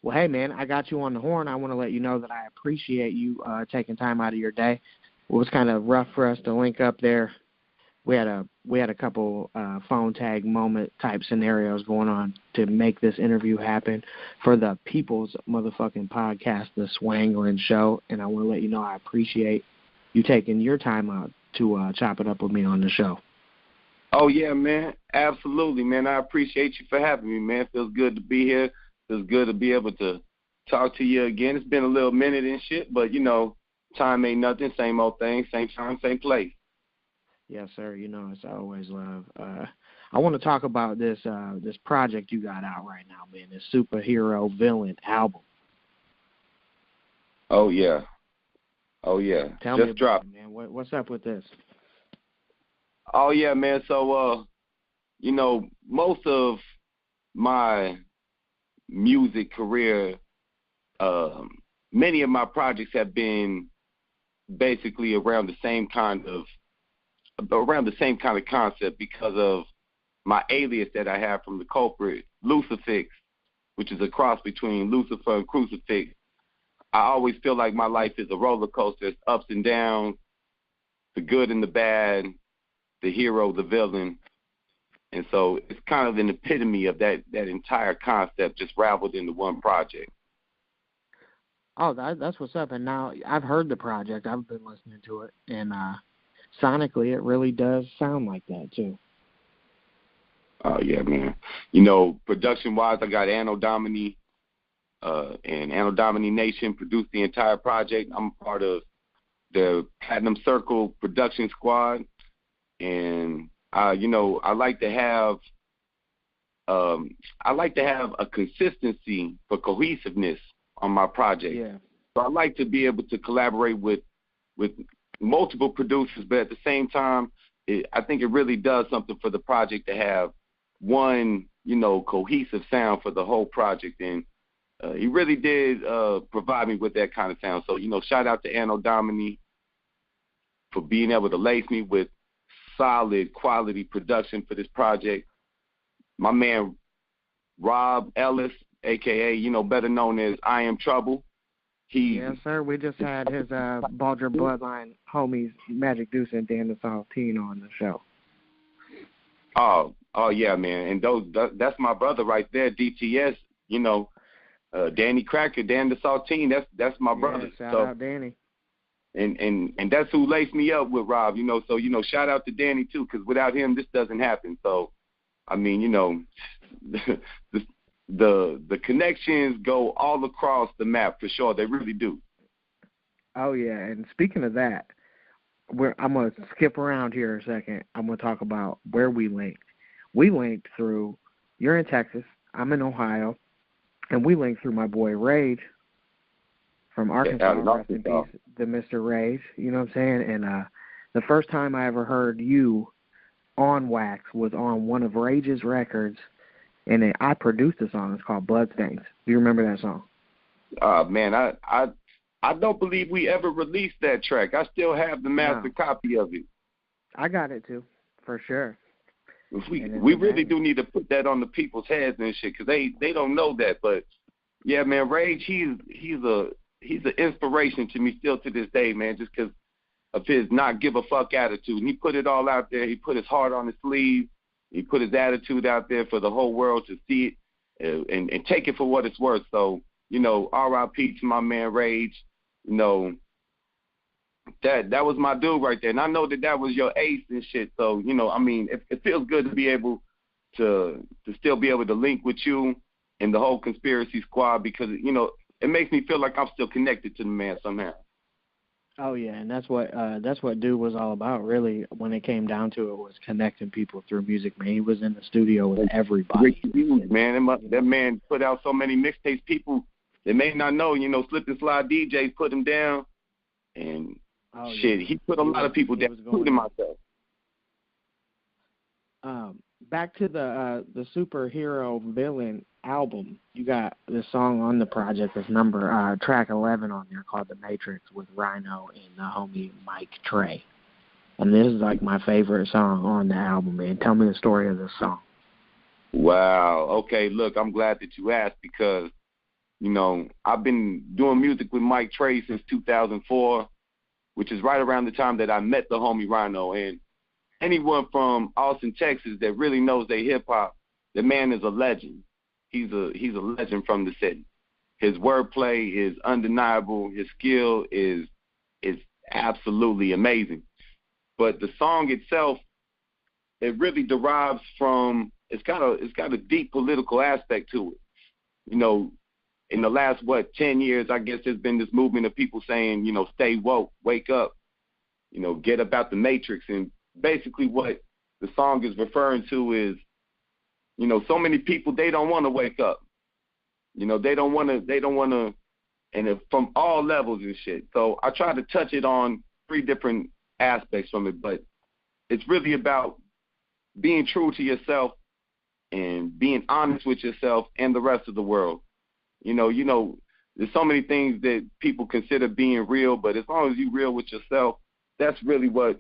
Well, hey, man, I got you on the horn. I want to let you know that I appreciate you taking time out of your day. It was kind of rough for us to link up there. We had a couple phone tag moment type scenarios going on to make this interview happen for the People's motherfucking podcast, the Swanglin Show. And I want to let you know I appreciate you taking your time out to chop it up with me on the show. Oh, yeah, man. Absolutely, man. I appreciate you for having me, man. Feels good to be here. Feels good to be able to talk to you again. It's been a little minute and shit, but, time ain't nothing. Same old thing, same time, same place. Yes, sir. It's always love. I want to talk about this project you got out right now, man, this superhero villain album. Oh, yeah. Oh, yeah. Tell Just me dropped. about it, man. What's up with this? Oh, yeah, man. So, most of my music career, many of my projects have been basically around the same kind of concept because of my alias that I have from the Culprit, Lucifix, which is a cross between Lucifer and Crucifix. I always feel like my life is a roller coaster. It's ups and downs, the good and the bad, the hero, the villain. And so it's kind of an epitome of that entire concept just raveled into one project. Oh, that's what's up. And now I've heard the project. I've been listening to it. And sonically, it really does sound like that, too. Oh, yeah, man. Production-wise, I got Anno Domini and Anno Domini Nation produced the entire project. I'm part of the Platinum Circle production squad. And, I like to have a consistency for cohesiveness on my project. Yeah. So I like to be able to collaborate with multiple producers, but at the same time, I think it really does something for the project to have one, cohesive sound for the whole project. And he really did provide me with that kind of sound. So, shout out to Anno Domini for being able to lace me with solid quality production for this project. My man Rob Ellis, a.k.a., better known as I Am Trouble. Yes, sir. We just had his Bulger Bloodline homies, Magic Deuce and Dan the Saltine, on the show. Oh, yeah, man. And that's my brother right there, DTS. Danny Cracker, Dan the Saltine. That's my brother. Shout out Danny. And that's who laced me up with Rob. So shout out to Danny too, because without him, this doesn't happen. So, I mean, the connections go all across the map for sure. They really do. Oh yeah, and speaking of that, I'm gonna skip around here a second. I'm gonna talk about where we linked. We linked through you're in Texas, I'm in Ohio, and we linked through my boy Rage from Arkansas, rest in peace, the Mr. Rage, you know what I'm saying? And the first time I ever heard you on wax was on one of Rage's records, and I produced a song. It's called Bloodstains. Do you remember that song? Man, I don't believe we ever released that track. I still have the master copy of it. I got it too, for sure. We really do need to put that on the people's heads and shit, because they don't know that. But yeah, man, Rage, he's an inspiration to me still to this day, man, just because of his not give a fuck attitude. And he put it all out there. He put his heart on his sleeve. He put his attitude out there for the whole world to see it and take it for what it's worth. So, you know, R.I.P. to my man Rage. You know, that was my dude right there. And I know that was your ace and shit. So, you know, I mean, it feels good to be able to still be able to link with you and the whole conspiracy squad, because, you know, it makes me feel like I'm still connected to the man somehow. Oh yeah, and that's what Dude was all about, really. When it came down to it, was connecting people through music. Man, he was in the studio with everybody. Man, that man put out so many mixtapes. People that may not know, you know, Slip and Slide DJs put him down, and shit, he put a lot of people down, including myself. Back to the superhero villain album, you got this song on the project, this track 11 on there, called The Matrix, with Rhino and the homie Mike Trey. And this is like my favorite song on the album, man. Tell me the story of this song. Wow. Okay, look, I'm glad that you asked, because, you know, I've been doing music with Mike Trey since 2004, which is right around the time that I met the homie Rhino. And anyone from Austin, Texas that really knows their hip-hop, the man is a legend. He's a legend from the city. His wordplay is undeniable. His skill is absolutely amazing. But the song itself, it really derives from, it's got a deep political aspect to it. You know, in the last 10 years, I guess there's been this movement of people saying, you know, stay woke, wake up, you know, get about the matrix. And basically what the song is referring to is, you know, so many people, they don't want to wake up. You know, they don't want to, and from all levels and shit. So I try to touch it on 3 different aspects from it, but it's really about being true to yourself and being honest with yourself and the rest of the world. You know, there's so many things that people consider being real, but as long as you're real with yourself, that's really what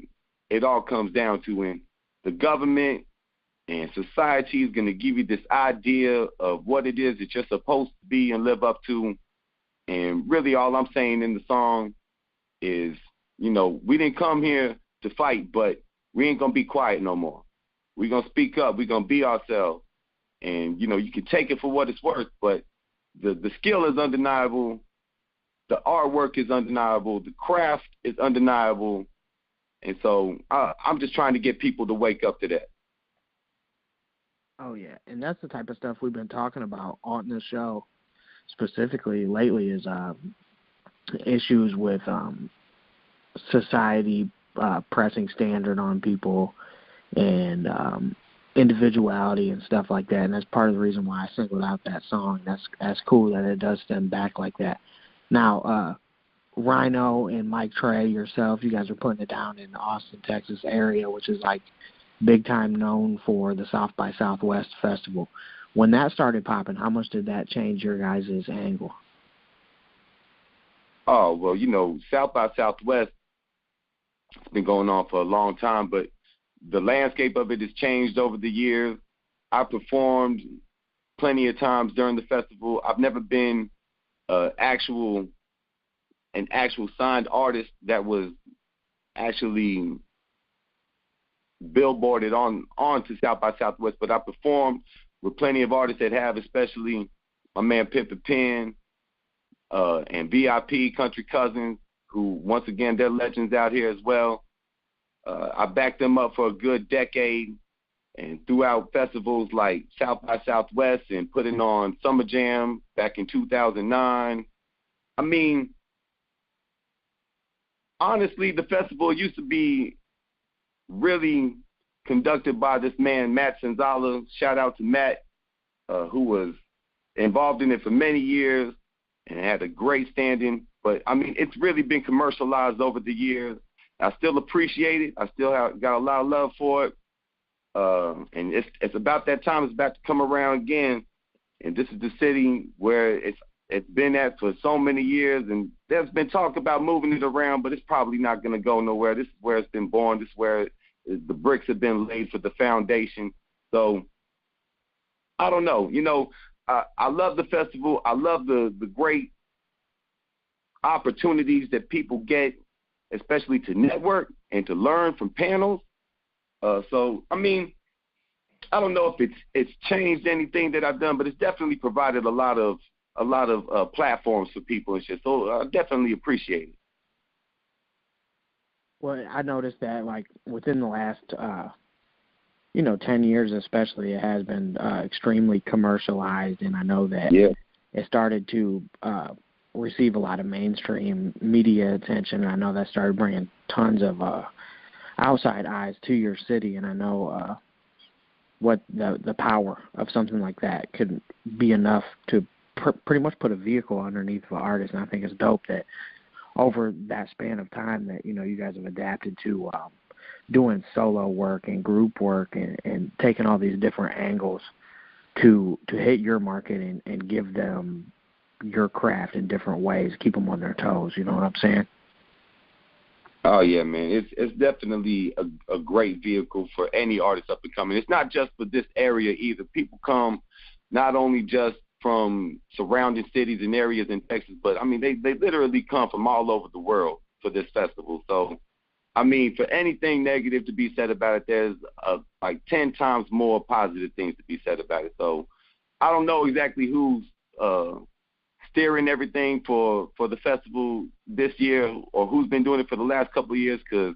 it all comes down to. And the government and society is going to give you this idea of what it is that you're supposed to be and live up to. And really all I'm saying in the song is, you know, we didn't come here to fight, but we ain't going to be quiet no more. We're going to speak up. We're going to be ourselves. And, you know, you can take it for what it's worth, but the skill is undeniable. The artwork is undeniable. The craft is undeniable. And so I'm just trying to get people to wake up to that. Oh, yeah, and that's the type of stuff we've been talking about on this show specifically lately, is issues with society pressing standard on people and individuality and stuff like that. And that's part of the reason why I singled out that song. That's cool that it does stem back like that. Now, Rhino and Mike Trey, yourself, you guys are putting it down in the Austin, Texas area, which is like big time known for the South by Southwest festival. When that started popping, how much did that change your guys' angle? Oh, well, you know, South by Southwest has been going on for a long time, but the landscape of it has changed over the years. I performed plenty of times during the festival. I've never been an actual signed artist that was actually billboarded on to South by Southwest, but I performed with plenty of artists that have, especially my man Pimpin' Pen and VIP Country Cousins, who once again they're legends out here as well. I backed them up for a good decade, and throughout festivals like South by Southwest and putting on Summer Jam back in 2009. I mean, honestly, the festival used to be really conducted by this man, Matt Sanzala. Shout out to Matt. who was involved in it for many years and had a great standing. But, I mean, it's really been commercialized over the years. I still appreciate it. I still got a lot of love for it. And it's about that time. It's about to come around again. And this is the city where it's been at for so many years. And there's been talk about moving it around, but it's probably not going to go nowhere. This is where it's been born. This is where the bricks have been laid for the foundation. So I don't know. You know, I love the festival. I love the great opportunities that people get, especially to network and to learn from panels. So, I mean, I don't know if it's changed anything that I've done, but it's definitely provided a lot of platforms for people and shit. So I definitely appreciate it. Well, I noticed that, like, within the last, 10 years especially, it has been extremely commercialized, and I know that it started to receive a lot of mainstream media attention, and I know that started bringing tons of outside eyes to your city, and I know what the power of something like that could be enough to pretty much put a vehicle underneath of an artist, and I think it's dope that over that span of time that, you guys have adapted to doing solo work and group work and taking all these different angles to hit your market and give them your craft in different ways, keep them on their toes, you know what I'm saying? Oh, yeah, man. It's definitely a great vehicle for any artist up and coming. It's not just for this area either. People come not only just from surrounding cities and areas in Texas, but, I mean, they literally come from all over the world for this festival. So, I mean, for anything negative to be said about it, there's like 10 times more positive things to be said about it. So I don't know exactly who's steering everything for the festival this year or who's been doing it for the last couple of years because,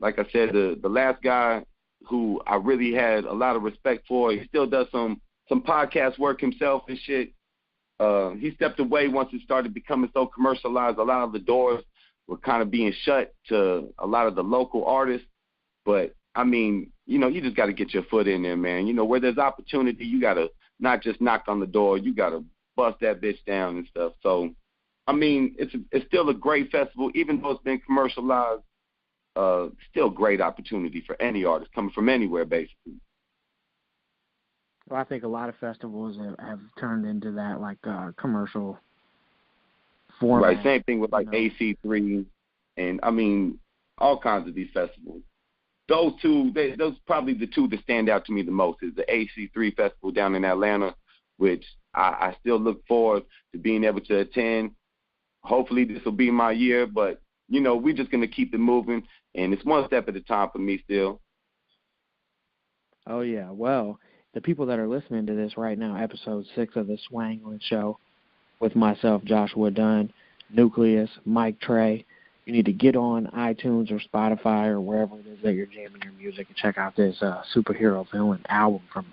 like I said, the last guy who I really had a lot of respect for, he still does some podcast work himself and shit. He stepped away once it started becoming so commercialized. A lot of the doors were kind of being shut to a lot of the local artists. But, I mean, you just got to get your foot in there, man. Where there's opportunity, you got to not just knock on the door. You got to bust that bitch down and stuff. So, I mean, it's still a great festival, even though it's been commercialized. Still great opportunity for any artist coming from anywhere, basically. Well, I think a lot of festivals have turned into that, like, commercial format. Right, same thing with, like, AC3 and, I mean, all kinds of these festivals. Those probably the two that stand out to me the most is the AC3 festival down in Atlanta, which I still look forward to being able to attend. Hopefully this will be my year, but, we're just going to keep it moving, and it's one step at a time for me still. Oh, yeah. Well, the people that are listening to this right now, episode 6 of the Swanglin Show with myself, Joshua Dunn, Newkleus, Mike Trey, you need to get on iTunes or Spotify or wherever it is that you're jamming your music and check out this superhero villain album from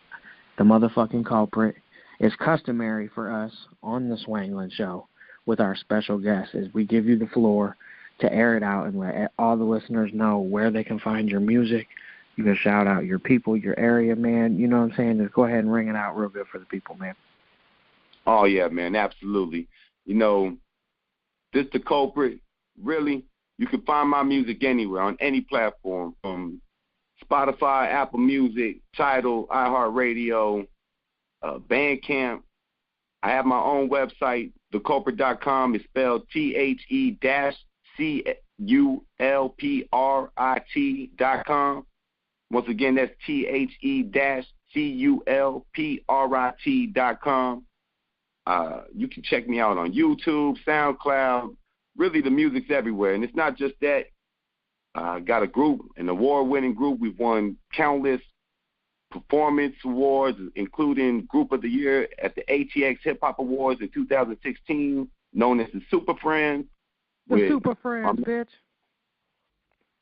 the motherfucking Culprit. It's customary for us on the Swanglin Show with our special guests is we give you the floor to air it out and let all the listeners know where they can find your music. You can shout out your people, your area, man. You know what I'm saying? Just go ahead and ring it out real good for the people, man. Oh, yeah, man, absolutely. This the Culprit. Really, you can find my music anywhere, on any platform, from Spotify, Apple Music, Tidal, iHeartRadio, Bandcamp. I have my own website, theculprit.com. It's spelled THE-CULPRIT.com. Once again, that's THE-CULPRIT.com. You can check me out on YouTube, SoundCloud. Really, the music's everywhere. And it's not just that. I got a group, an award-winning group. We've won countless performance awards, including Group of the Year at the ATX Hip Hop Awards in 2016, known as the Super Friends. The Super Friends, bitch.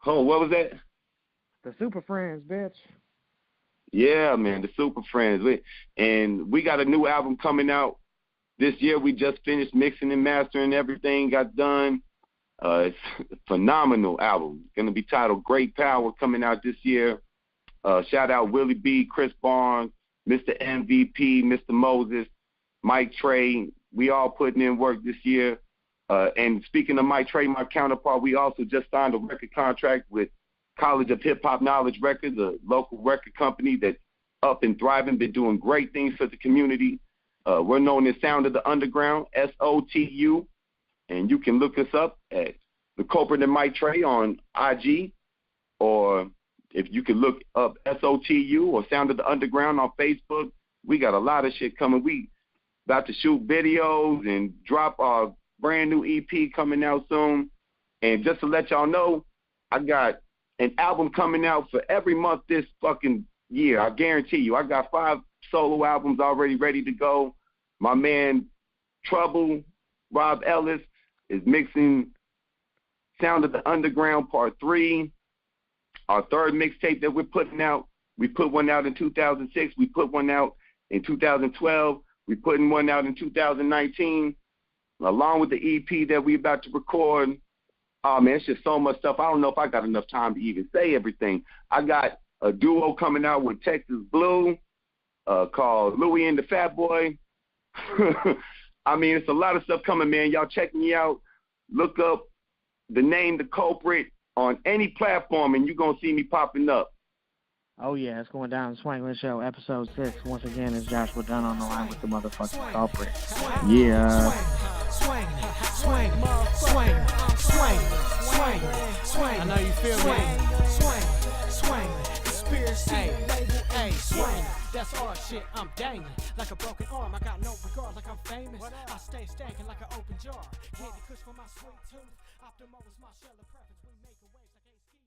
Oh, what was that? The Super Friends, bitch. Yeah, man, the Super Friends. And we got a new album coming out this year. We just finished mixing and mastering. Everything got done. It's a phenomenal album. It's going to be titled Great Power, coming out this year. Shout out Willie B, Chris Barnes, Mr. MVP, Mr. Moses, Mike Trey. We all putting in work this year. And speaking of Mike Trey, my counterpart, we also just signed a record contract with College of Hip Hop Knowledge Records, a local record company that's up and thriving, been doing great things for the community. We're known as Sound of the Underground, SOTU, and you can look us up at the Culprit and Mike Trey on IG, or if you can look up SOTU or Sound of the Underground on Facebook. We got a lot of shit coming. We about to shoot videos and drop our brand new EP coming out soon. And just to let y'all know, I got an album coming out for every month this fucking year. I guarantee you. I got 5 solo albums already ready to go. My man Trouble, Rob Ellis, is mixing Sound of the Underground Part 3. Our third mixtape that we're putting out, we put one out in 2006. We put one out in 2012. We're putting one out in 2019, along with the EP that we're about to record. Oh, man, it's just so much stuff. I don't know if I got enough time to even say everything. I got a duo coming out with Texas Blue called Louie and the Fat Boy. I mean, it's a lot of stuff coming, man. Y'all check me out. Look up the name The Culprit on any platform, and you're going to see me popping up. Oh, yeah, it's going down. Swanglin Show, episode 6. Once again, it's Joshua Dunn on the line with the motherfucking Culprit. Yeah. Swang. I know you feel me. Swang. Hey, swang. That's all shit. I'm dangling like a broken arm. I got no regard like I'm famous. I stay stankin' like an open jar. Candy kush for my sweet tooth. Optimo is my shell of preference. We make waves like